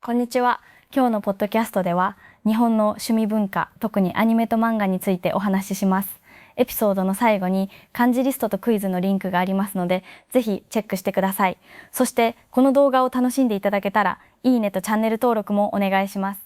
こんにちは。今日のポッドキャストでは日本の趣味文化、特にアニメと漫画についてお話しします。エピソードの最後に漢字リストとクイズのリンクがありますので、ぜひチェックしてください。そしてこの動画を楽しんでいただけたら、いいねとチャンネル登録もお願いします。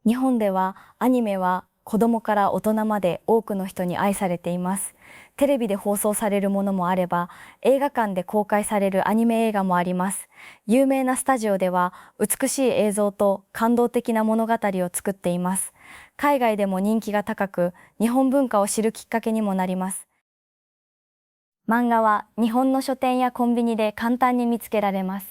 日本ではアニメは子供から大人まで多くの人に愛されています。テレビで放送されるものもあれば、映画館で公開されるアニメ映画もあります。有名なスタジオでは美しい映像と感動的な物語を作っています。海外でも人気が高く、日本文化を知るきっかけにもなります。漫画は日本の書店やコンビニで簡単に見つけられます。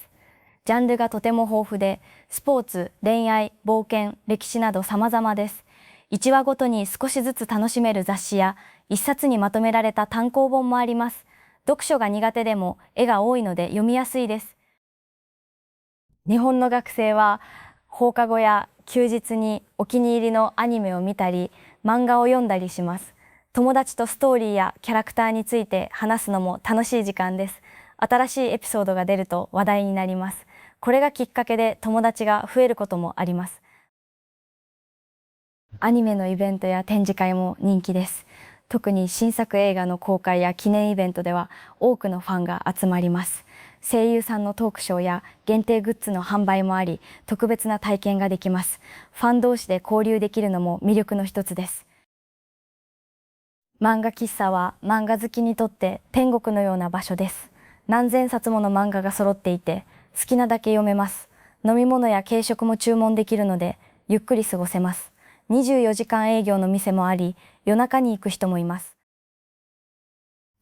ジャンルがとても豊富で、スポーツ、恋愛、冒険、歴史など様々です。1話ごとに少しずつ楽しめる雑誌や、1冊にまとめられた単行本もあります。読書が苦手でも絵が多いので読みやすいです。日本の学生は放課後や休日にお気に入りのアニメを見たり、漫画を読んだりします。友達とストーリーやキャラクターについて話すのも楽しい時間です。新しいエピソードが出ると話題になります。これがきっかけで友達が増えることもあります。アニメのイベントや展示会も人気です。特に新作映画の公開や記念イベントでは多くのファンが集まります。声優さんのトークショーや限定グッズの販売もあり、特別な体験ができます。ファン同士で交流できるのも魅力の一つです。漫画喫茶は漫画好きにとって天国のような場所です。何千冊もの漫画が揃っていて、好きなだけ読めます。飲み物や軽食も注文できるので、ゆっくり過ごせます。24時間営業の店もあり、夜中に行く人もいます。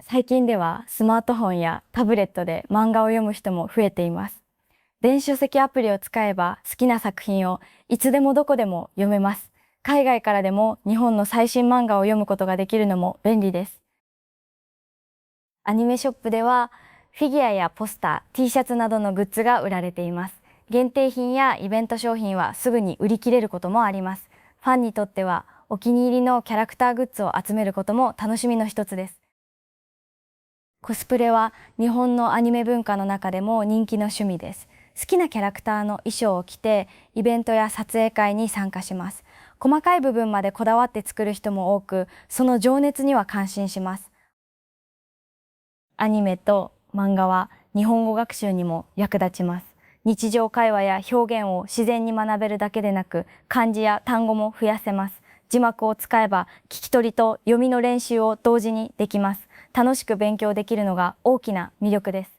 最近ではスマートフォンやタブレットで漫画を読む人も増えています。電子書籍アプリを使えば好きな作品をいつでもどこでも読めます。海外からでも日本の最新漫画を読むことができるのも便利です。アニメショップではフィギュアやポスター、T シャツなどのグッズが売られています。限定品やイベント商品はすぐに売り切れることもあります。ファンにとってはお気に入りのキャラクターグッズを集めることも楽しみの一つです。コスプレは日本のアニメ文化の中でも人気の趣味です。好きなキャラクターの衣装を着てイベントや撮影会に参加します。細かい部分までこだわって作る人も多く、その情熱には感心します。アニメと漫画は日本語学習にも役立ちます。日常会話や表現を自然に学べるだけでなく、漢字や単語も増やせます。字幕を使えば聞き取りと読みの練習を同時にできます。楽しく勉強できるのが大きな魅力です。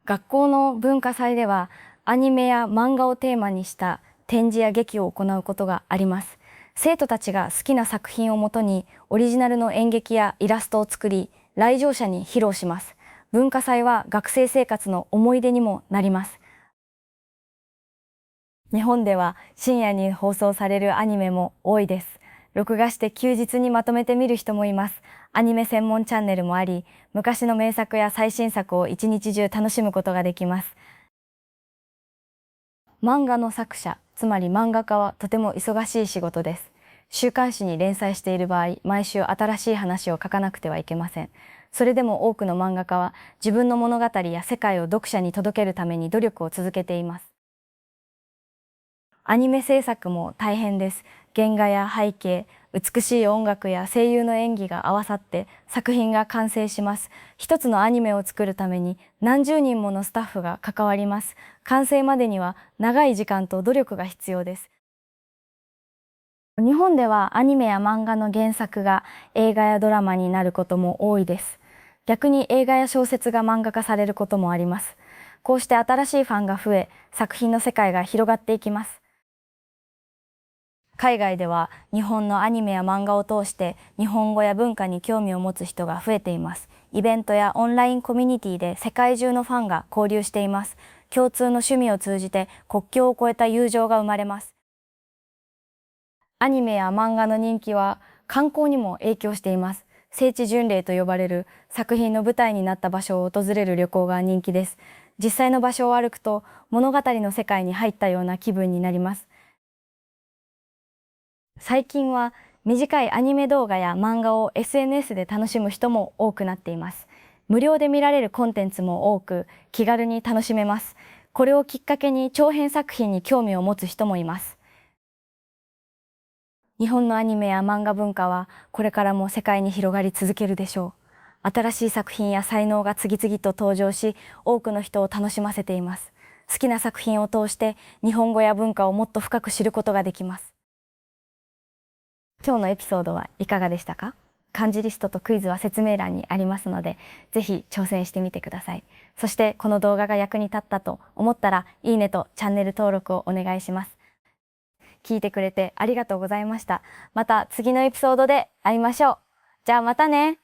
学校の文化祭ではアニメや漫画をテーマにした展示や劇を行うことがあります。生徒たちが好きな作品をもとにオリジナルの演劇やイラストを作り、来場者に披露します。文化祭は学生生活の思い出にもなります。日本では深夜に放送されるアニメも多いです。録画して休日にまとめて見る人もいます。アニメ専門チャンネルもあり、昔の名作や最新作を一日中楽しむことができます。漫画の作者、つまり漫画家はとても忙しい仕事です。週刊誌に連載している場合、毎週新しい話を書かなくてはいけません。それでも多くの漫画家は自分の物語や世界を読者に届けるために努力を続けています。アニメ制作も大変です。原画や背景、美しい音楽や声優の演技が合わさって作品が完成します。一つのアニメを作るために何十人ものスタッフが関わります。完成までには長い時間と努力が必要です。日本ではアニメや漫画の原作が映画やドラマになることも多いです。逆に映画や小説が漫画化されることもあります。こうして新しいファンが増え、作品の世界が広がっていきます。海外では日本のアニメや漫画を通して日本語や文化に興味を持つ人が増えています。イベントやオンラインコミュニティで世界中のファンが交流しています。共通の趣味を通じて国境を越えた友情が生まれます。アニメや漫画の人気は観光にも影響しています。聖地巡礼と呼ばれる作品の舞台になった場所を訪れる旅行が人気です。実際の場所を歩くと物語の世界に入ったような気分になります。最近は短いアニメ動画や漫画を SNS で楽しむ人も多くなっています。無料で見られるコンテンツも多く気軽に楽しめます。これをきっかけに長編作品に興味を持つ人もいます。日本のアニメや漫画文化はこれからも世界に広がり続けるでしょう。新しい作品や才能が次々と登場し、多くの人を楽しませています。好きな作品を通して日本語や文化をもっと深く知ることができます。今日のエピソードはいかがでしたか？漢字リストとクイズは説明欄にありますので、ぜひ挑戦してみてください。そしてこの動画が役に立ったと思ったら、いいねとチャンネル登録をお願いします。聞いてくれてありがとうございました。また次のエピソードで会いましょう。じゃあまたね。